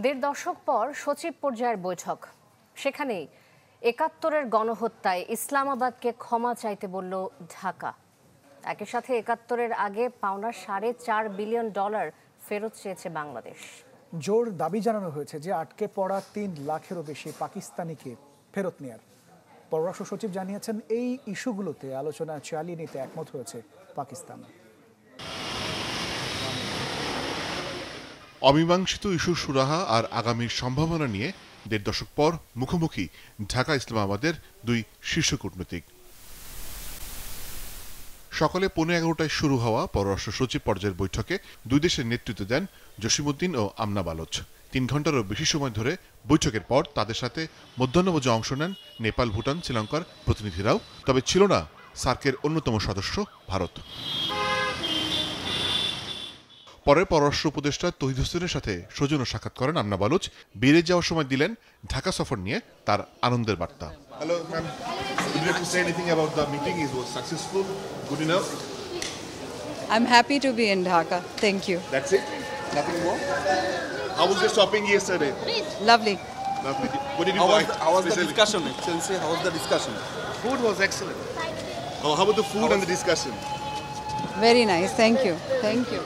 দেড় দশক পর সচিব পর্যায়ের বৈঠক। সেখানেই ৭১-এর গণহত্যায় ইসলামাবাদকে ক্ষমা চাইতে বলল ঢাকা। একই সাথে ৭১-এর আগে পাওনা $4.5 বিলিয়ন ফেরত চেয়েছে বাংলাদেশ। জোর দাবি জানানো হয়েছে যে আটকে পড়া ৩ লাখেরও বেশি পাকিস্তানিকে ফেরত নেয়ার। পররাষ্ট্র সচিব জানিয়েছেন এই ইস্যুগুলোতে আলোচনা চালিয়ে নিতে একমত হয়েছে পাকিস্তান। অমীমাংসিত ইস্যু সুরাহা আর আগামীর সম্ভাবনা নিয়ে দেড় দশক পর মুখোমুখি ঢাকা ইসলামাবাদের দুই শীর্ষ কূটনীতিক। সকালে 11:15টায় শুরু হওয়া পররাষ্ট্র সচিব পর্যায়ের বৈঠকে দুই দেশের নেতৃত্ব দেন জসিমউদ্দিন ও আমনা বালোচ। ৩ ঘণ্টারও বেশি সময় ধরে বৈঠকের পর তাদের সাথে মধ্যাহ্নভোজে অংশ নেন নেপাল, ভুটান, শ্রীলঙ্কার প্রতিনিধিরাও। তবে ছিল না সার্কের অন্যতম সদস্য ভারত। পরে পররাষ্ট্র উপদেষ্টা তৌহিদ হোসেনের সাথে সৌজন্য সাক্ষাৎ করেন আমনা বালোচ। বেরিয়ে যাওয়ার সময় দিলেন ঢাকা সফর নিয়ে তার আনন্দের বার্তা। Hello, ma'am. Would you like to say anything about the meeting? It was successful, good enough? I'm happy to be in Dhaka. Thank you. That's it? Nothing more? How was your shopping yesterday? Lovely. Lovely. What did you buy? How was the discussion, Excellency? How was the discussion? Food was excellent. Oh, how about the food and the discussion? Very nice. Thank you. Thank you.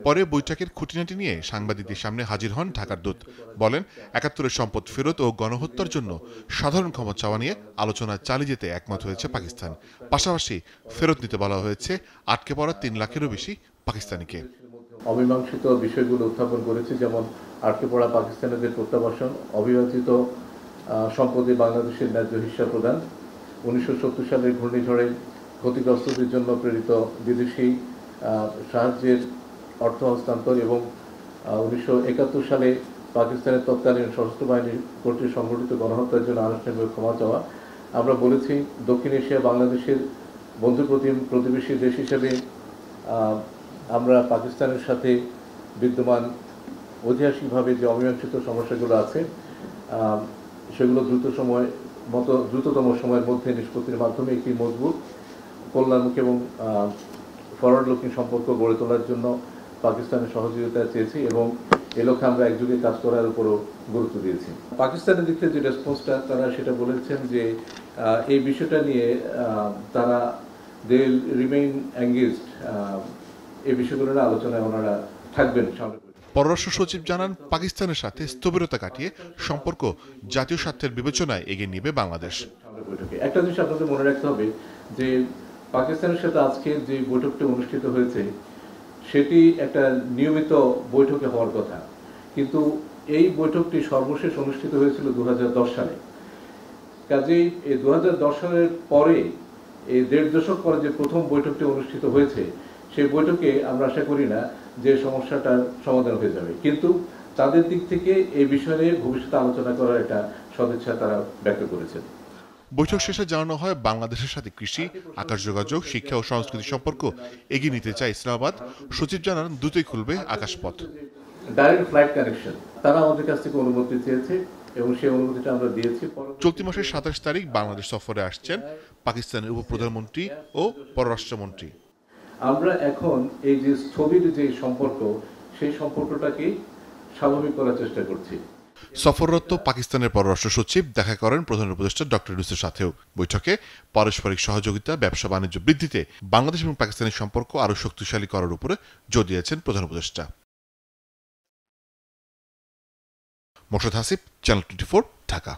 পরে বৈঠকের খুঁটিনাটি নিয়ে সাংবাদিকদের সামনে হাজির হন ঢাকার দূত। বলেন ৭১-এর সম্পদ ফেরত ও গণহত্যার জন্য সাধারণ ক্ষমা চাওয়া নিয়ে আলোচনা চালিয়ে যেতে একমত হয়েছে পাকিস্তান। পাশাপাশি ফেরত নিতে বলা হয়েছে আটকে পড়া ৩ লাখেরও বেশি পাকিস্তানিকে। অমীমাংসিত বিষয়গুলো উত্থাপন করেছে, যেমন আটকে পড়া পাকিস্তানিদের প্রত্যাবাসন, অবিভাজিত সম্পদে বাংলাদেশের ন্যায্য হিস্সা প্রদান, 1970 সালের ঘূর্ণিঝড়ে ক্ষতিগ্রস্তদের জন্য প্রেরিত বিদেশি সাহায্যের অর্থ হস্তান্তর এবং 1971 সালে পাকিস্তানের তৎকালীন সশস্ত্র বাহিনী কর্তৃক সংঘটিত গণহত্যার জন্য আনুষ্ঠানিকভাবে ক্ষমা চাওয়া। আমরা বলেছি দক্ষিণ এশিয়া বাংলাদেশের বন্ধু প্রতিবেশী দেশ হিসেবে আমরা পাকিস্তানের সাথে বিদ্যমান ঐতিহাসিকভাবে যে অমীমাংসিত সমস্যাগুলো আছে সেগুলো দ্রুততম সময়ের মধ্যে নিষ্পত্তির মাধ্যমে একটি মজবুত, কল্যাণমুখী এবং ফরওয়ার্ড লুকিং সম্পর্ক গড়ে তোলার জন্য পাকিস্তানের সহযোগিতা চেয়েছি এবং এ লক্ষ্যে আমরা একযোগে কাজ করার উপরও গুরুত্ব দিয়েছি। পাকিস্তানের দিক থেকে যে রেসপন্সটা তারা সেটা বলেছেন যে এই বিষয়টা নিয়ে তারা দে রিমেইন এঙ্গেজড, এই বিষয়গুলো নিয়ে আলোচনায় ওনারা থাকবেন। পররাষ্ট্র সচিব জানান পাকিস্তানের সাথে স্থবিরতা কাটিয়ে সম্পর্ক জাতীয় স্বার্থের বিবেচনায় এগিয়ে নেবে বাংলাদেশ। একটা জিনিস আপনাদের মনে রাখতে হবে যে পাকিস্তানের সাথে আজকে যে বৈঠকটি অনুষ্ঠিত হয়েছে সেটি একটা নিয়মিত বৈঠকে হওয়ার কথা, কিন্তু এই বৈঠকটি সর্বশেষ অনুষ্ঠিত হয়েছিল 2010 সালে। কাজেই এই 2010 সালের পরে এই দেড় দশক পরে যে প্রথম বৈঠকটি অনুষ্ঠিত হয়েছে সেই বৈঠকে আমরা আশা করি না যে সমস্যাটার সমাধান হয়ে যাবে, কিন্তু তাদের দিক থেকে এই বিষয়ে নিয়ে ভবিষ্যতে আলোচনা করার একটা সদিচ্ছা তারা ব্যক্ত করেছেন। বৈঠক শেষে জানানো হয় বাংলাদেশের সাথে কৃষি, আকাশ যোগাযোগ, শিক্ষা ও সংস্কৃতি সম্পর্ক এগিয়ে নিতে চায় ইসলামাবাদ। সচিব জানান দ্রুতই খুলবে আকাশপথ। ডাইরেক্ট ফ্লাইট কানেকশন তারা আমাদের কাছ থেকে অনুমতি চেয়েছে এবং সেই অনুমতিটা আমরা দিয়েছি। চলতি মাসের 27 তারিখ বাংলাদেশ সফরে আসছেন পাকিস্তানের উপপ্রধানমন্ত্রী ও পররাষ্ট্রমন্ত্রী। আমরা এখন এই যে স্থবির যে সম্পর্ক সেই সম্পর্কটাকে স্বাভাবিক করার চেষ্টা করছি। সফররত পাকিস্তানের পররাষ্ট্র সচিব দেখা করেন প্রধান উপদেষ্টা ডক্টর ইউনূসের সাথেও। বৈঠকে পারস্পরিক সহযোগিতা, ব্যবসা বাণিজ্য বৃদ্ধিতে বাংলাদেশ এবং পাকিস্তানের সম্পর্ক আরও শক্তিশালী করার উপরে জোর দিয়েছেন প্রধান উপদেষ্টা। মোর্শেদ হাসিব, চ্যানেল 24, ঢাকা।